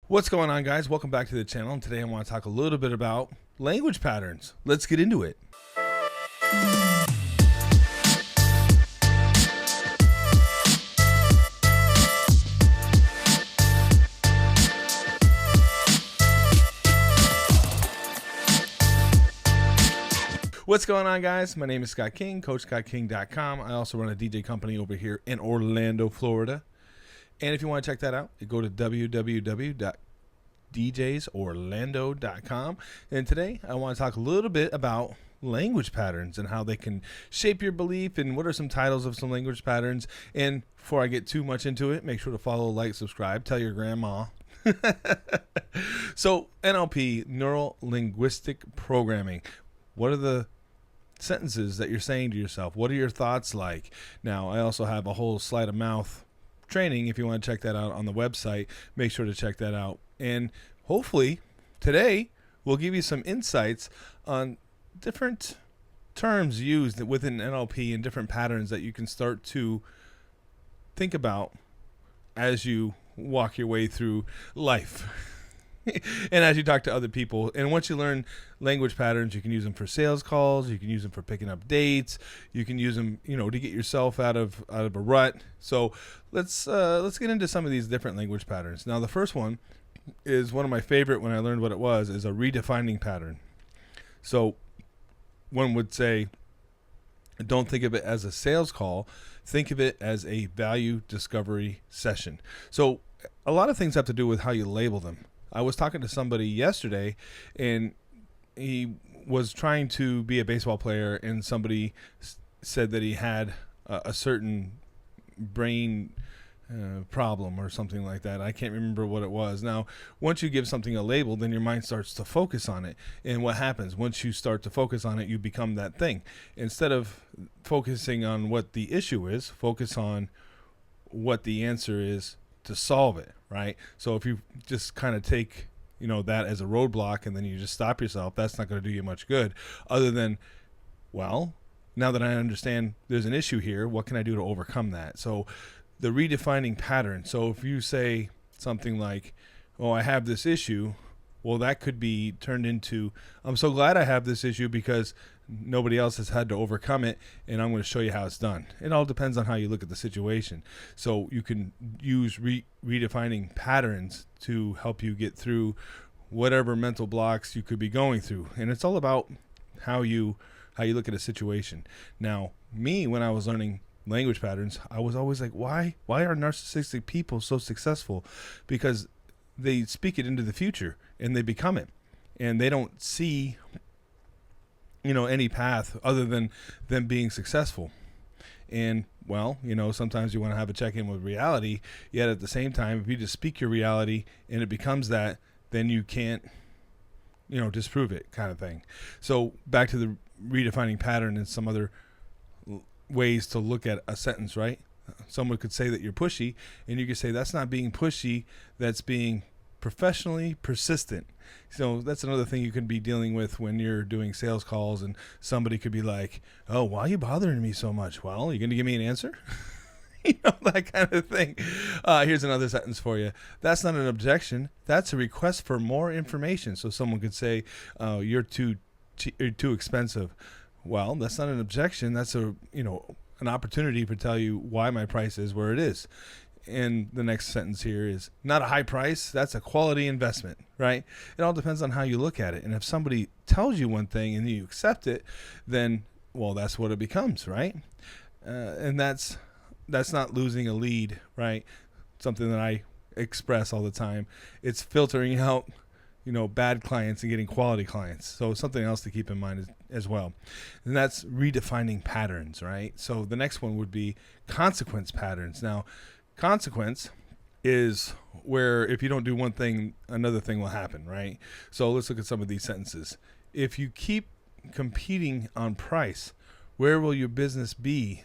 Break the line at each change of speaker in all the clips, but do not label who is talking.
What's going on, guys? Welcome back to the channel. And today I want to talk a little bit about language patterns. Let's get into it. What's going on, guys? My name is Scott King, CoachScottKing.com. I also run a DJ company over here in Orlando, Florida. And if you want to check that out, you go to www.djsorlando.com. And today I want to talk a little bit about language patterns and how they can shape your belief and what are some titles of some language patterns. And before I get too much into it, make sure to follow, like, subscribe, tell your grandma. So NLP, Neuro Linguistic Programming. What are the sentences that you're saying to yourself? What are your thoughts like? Now, I also have a whole sleight of mouth training. If you want to check that out on the website, make sure to check that out. And hopefully today we'll give you some insights on different terms used within NLP and different patterns that you can start to think about as you walk your way through life. And as you talk to other people, and once you learn language patterns, you can use them for sales calls, you can use them for picking up dates, you can use them, to get yourself out of a rut. So let's get into some of these different language patterns. Now, the first one is one of my favorite when I learned what it was, is a redefining pattern. So one would say, don't think of it as a sales call, think of it as a value discovery session. So a lot of things have to do with how you label them. I was talking to somebody yesterday, and he was trying to be a baseball player, and somebody said that he had a certain brain problem or something like that. I can't remember what it was. Now, once you give something a label, then your mind starts to focus on it. And what happens? Once you start to focus on it, you become that thing. Instead of focusing on what the issue is, focus on what the answer is to solve it, right? So if you just kind of take, that as a roadblock and then you just stop yourself, that's not going to do you much good other than, well, now that I understand there's an issue here, what can I do to overcome that? So the redefining pattern. So if you say something like, oh, I have this issue, well, that could be turned into, I'm so glad I have this issue because nobody else has had to overcome it, and I'm going to show you how it's done. It all depends on how you look at the situation. So you can use redefining patterns to help you get through whatever mental blocks you could be going through. And it's all about how you look at a situation. Now, me, when I was learning language patterns, I was always like, why are narcissistic people so successful? Because they speak it into the future and they become it, and they don't see any path other than them being successful. And well, sometimes you want to have a check-in with reality, yet at the same time, if you just speak your reality and it becomes that, then you can't disprove it, kind of thing. So back to the redefining pattern and some other ways to look at a sentence, right? Someone could say that you're pushy, and you could say that's not being pushy, that's being professionally persistent. So that's another thing you can be dealing with when you're doing sales calls, and somebody could be like, oh, why are you bothering me so much? Well, you going to give me an answer? That kind of thing. Here's another sentence for you. That's not an objection. That's a request for more information. So someone could say, you're too expensive. Well, that's not an objection. That's an opportunity to tell you why my price is where it is. And the next sentence here is not a high price. That's a quality investment, right? It all depends on how you look at it. And if somebody tells you one thing and you accept it, then, well, that's what it becomes, right? And that's not losing a lead, right? Something that I express all the time. It's filtering out, bad clients and getting quality clients. So something else to keep in mind as well. And that's redefining patterns, right? So the next one would be consequence patterns. Now, consequence is where if you don't do one thing, another thing will happen, right? So let's look at some of these sentences. If you keep competing on price, where will your business be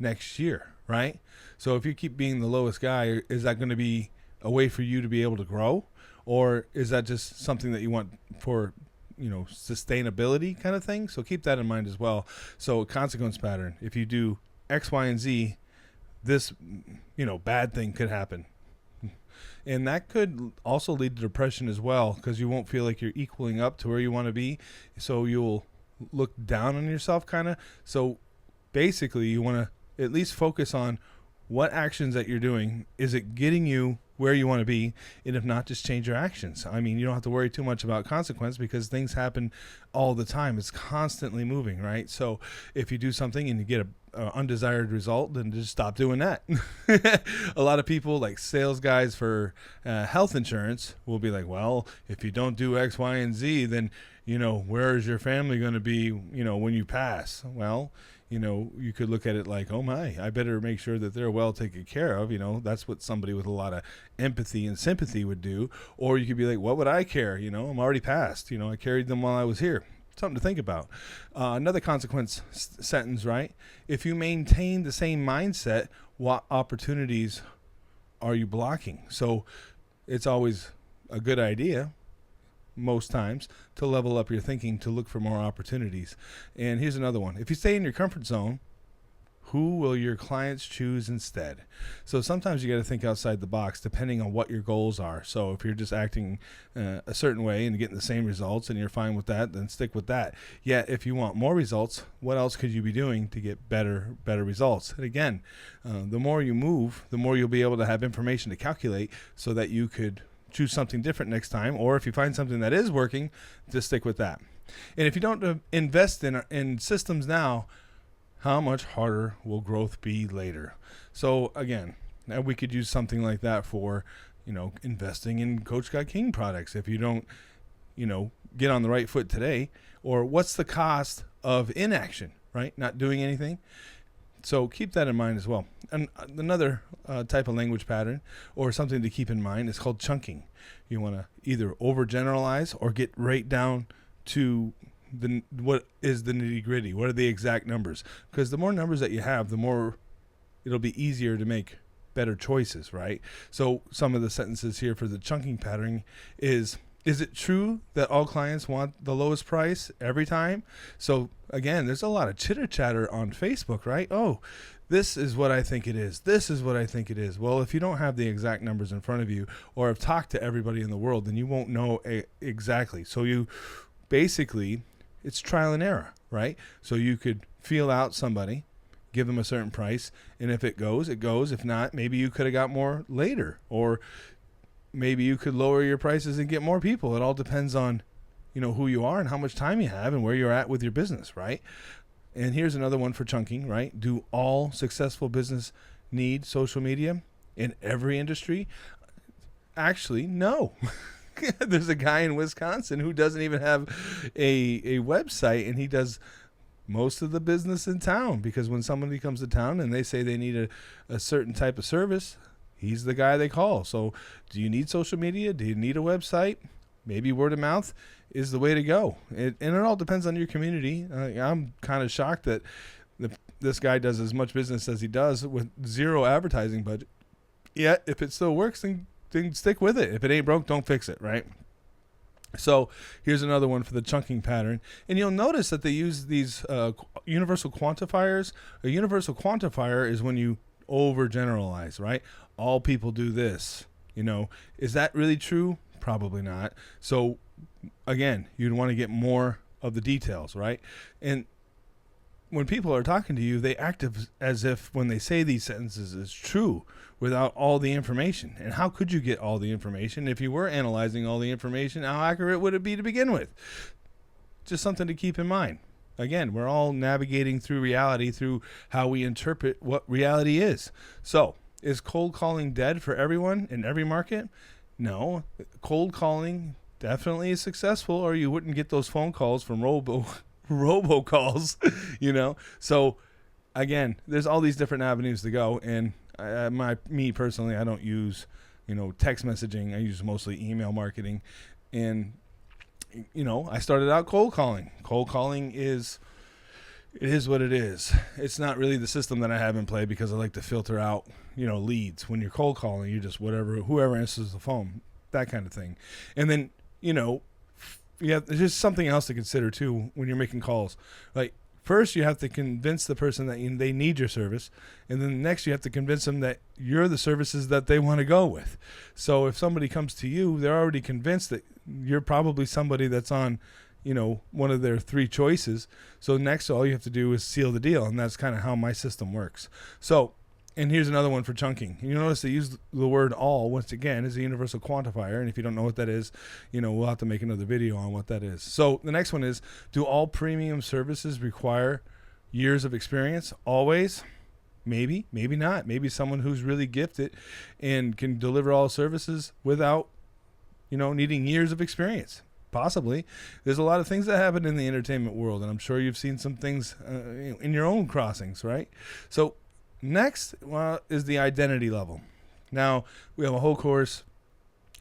next year, right? So if you keep being the lowest guy, is that going to be a way for you to be able to grow? Or is that just something that you want for, sustainability kind of thing? So keep that in mind as well. So consequence pattern, if you do X, Y, and Z, this, bad thing could happen. And that could also lead to depression as well, because you won't feel like you're equaling up to where you want to be. So you'll look down on yourself kind of. So basically you want to at least focus on what actions that you're doing. Is it getting you where you want to be? And if not, just change your actions. I mean, you don't have to worry too much about consequence, because things happen all the time. It's constantly moving, right? So if you do something and you get a undesired result, then just stop doing that. A lot of people, like sales guys for health insurance, will be like, well, if you don't do X, Y, and Z, then, where is your family going to be, when you pass? Well, you could look at it like, oh my, I better make sure that they're well taken care of. That's what somebody with a lot of empathy and sympathy would do. Or you could be like, what would I care? I'm already passed. I carried them while I was here. Something to think about. Another consequence sentence, right? If you maintain the same mindset, what opportunities are you blocking? So it's always a good idea, most times, to level up your thinking, to look for more opportunities. And here's another one. If you stay in your comfort zone, who will your clients choose instead? So sometimes you got to think outside the box, depending on what your goals are. So if you're just acting a certain way and getting the same results and you're fine with that, then stick with that. Yet if you want more results, what else could you be doing to get better results? And again, the more you move, the more you'll be able to have information to calculate, so that you could choose something different next time. Or if you find something that is working, just stick with that. And if you don't invest in systems now, how much harder will growth be later? So again, now we could use something like that for, investing in Coach Got King products. If you don't, get on the right foot today, or what's the cost of inaction, right? Not doing anything. So keep that in mind as well. And another type of language pattern, or something to keep in mind, is called chunking. You want to either overgeneralize or get right down to what is the nitty gritty. What are the exact numbers? Because the more numbers that you have, the more it'll be easier to make better choices, right? So some of the sentences here for the chunking pattern is it true that all clients want the lowest price every time? So again, there's a lot of chitter chatter on Facebook, right? Oh, this is what I think it is. This is what I think it is. Well, if you don't have the exact numbers in front of you, or have talked to everybody in the world, then you won't know exactly. So you basically, it's trial and error, right? So you could feel out somebody, give them a certain price, and if it goes, it goes. If not, maybe you could have got more later, or maybe you could lower your prices and get more people. It all depends on, who you are and how much time you have and where you're at with your business, right? And here's another one for chunking, right? Do all successful business need social media in every industry? Actually, no. There's a guy in Wisconsin who doesn't even have a website, and he does most of the business in town, because when somebody comes to town and they say they need a certain type of service, he's the guy they call. So do you need social media? Do you need a website? Maybe word of mouth is the way to go. And it all depends on your community. I'm kind of shocked that this guy does as much business as he does with zero advertising budget. Yet if it still works, then stick with it. If it ain't broke, don't fix it, right? So here's another one for the chunking pattern. And you'll notice that they use these universal quantifiers. A universal quantifier is when you overgeneralize, right? All people do this. Is that really true? Probably not. So again, you'd want to get more of the details, right? And when people are talking to you, they act as if when they say these sentences is true without all the information. And how could you get all the information? If you were analyzing all the information, how accurate would it be to begin with? Just something to keep in mind. Again, we're all navigating through reality, through how we interpret what reality is. So, is cold calling dead for everyone in every market? No. Cold calling definitely is successful, or you wouldn't get those phone calls from robocalls, So again, there's all these different avenues to go. And me personally, I don't use, text messaging. I use mostly email marketing. And, I started out cold calling. Cold calling is what it is. It's not really the system that I have in play, because I like to filter out, leads. When you're cold calling, you're just whoever answers the phone, that kind of thing. And then, there's just something else to consider too when you're making calls. Like, first you have to convince the person that they need your service, and then next you have to convince them that you're the services that they want to go with. So if somebody comes to you, they're already convinced that you're probably somebody that's on, one of their 3 choices. So next, all you have to do is seal the deal, and that's kind of how my system works. So, and here's another one for chunking. You notice they use the word all, once again, as a universal quantifier. And if you don't know what that is, we'll have to make another video on what that is. So the next one is, do all premium services require years of experience? Always? Maybe, maybe not. Maybe someone who's really gifted and can deliver all services without, needing years of experience. Possibly. There's a lot of things that happen in the entertainment world, and I'm sure you've seen some things in your own crossings, right? So next is the identity level. Now, we have a whole course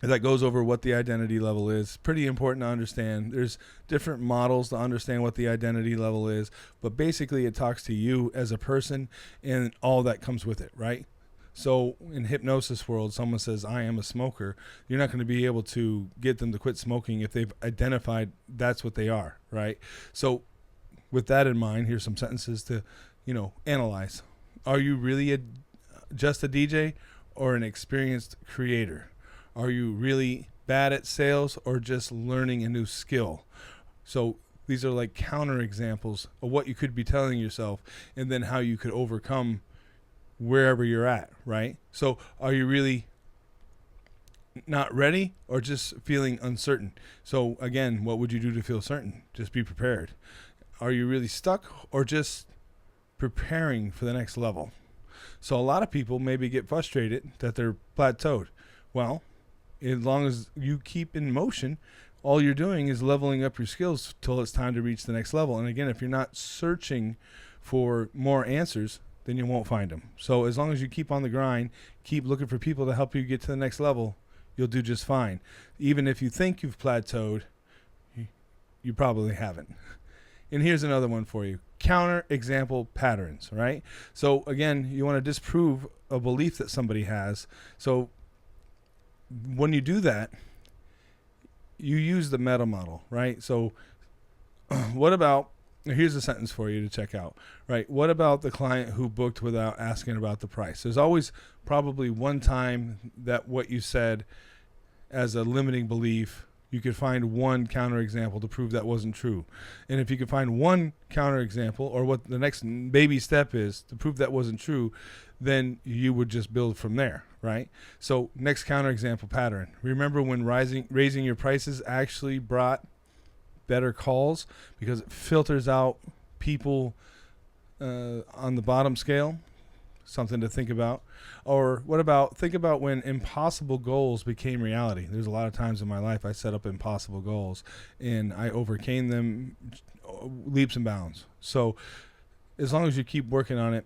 that goes over what the identity level is. Pretty important to understand. There's different models to understand what the identity level is, but basically it talks to you as a person and all that comes with it, right? So in hypnosis world, someone says, I am a smoker. You're not going to be able to get them to quit smoking if they've identified that's what they are, right? So with that in mind, here's some sentences to, analyze. Are you really just a DJ or an experienced creator? Are you really bad at sales or just learning a new skill? So these are like counter examples of what you could be telling yourself and then how you could overcome wherever you're at, right? So are you really not ready or just feeling uncertain? So again, what would you do to feel certain? Just be prepared. Are you really stuck or just preparing for the next level? So a lot of people maybe get frustrated that they're plateaued. Well, as long as you keep in motion, all you're doing is leveling up your skills till it's time to reach the next level. And again, if you're not searching for more answers, then you won't find them. So as long as you keep on the grind, keep looking for people to help you get to the next level, you'll do just fine. Even if you think you've plateaued, you probably haven't. And here's another one for you. Counter example patterns, right? So again, you want to disprove a belief that somebody has. So when you do that, you use the meta model, right? So what about, here's a sentence for you to check out, right? What about the client who booked without asking about the price? There's always probably one time that what you said as a limiting belief, you could find one counterexample to prove that wasn't true. And if you could find one counterexample, or what the next baby step is to prove that wasn't true, then you would just build from there, right? So next counterexample pattern. Remember when raising your prices actually brought better calls because it filters out people on the bottom scale? Something to think about. Or think about when impossible goals became reality. There's a lot of times in my life I set up impossible goals and I overcame them leaps and bounds. So as long as you keep working on it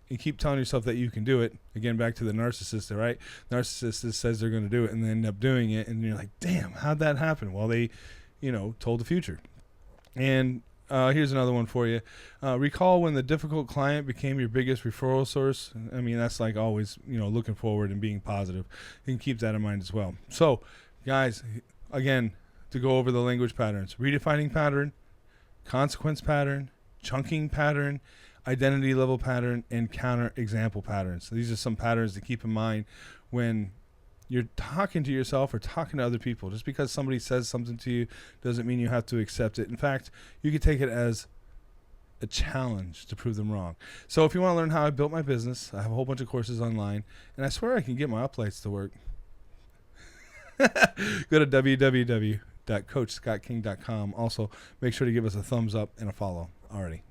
and keep telling yourself that you can do it, again, back to the narcissist, right? Narcissist says they're going to do it and they end up doing it, and you're like, damn, how'd that happen? Well, they, told the future. And here's another one for you. Recall when the difficult client became your biggest referral source. I mean, that's like always, looking forward and being positive. You can keep that in mind as well. So, guys, again, to go over the language patterns: redefining pattern, consequence pattern, chunking pattern, identity level pattern, and counter example patterns. So these are some patterns to keep in mind when you're talking to yourself or talking to other people. Just because somebody says something to you doesn't mean you have to accept it. In fact, you could take it as a challenge to prove them wrong. So if you want to learn how I built my business, I have a whole bunch of courses online, and I swear I can get my uplights to work. Go to www.coachscottking.com. Also, make sure to give us a thumbs up and a follow already.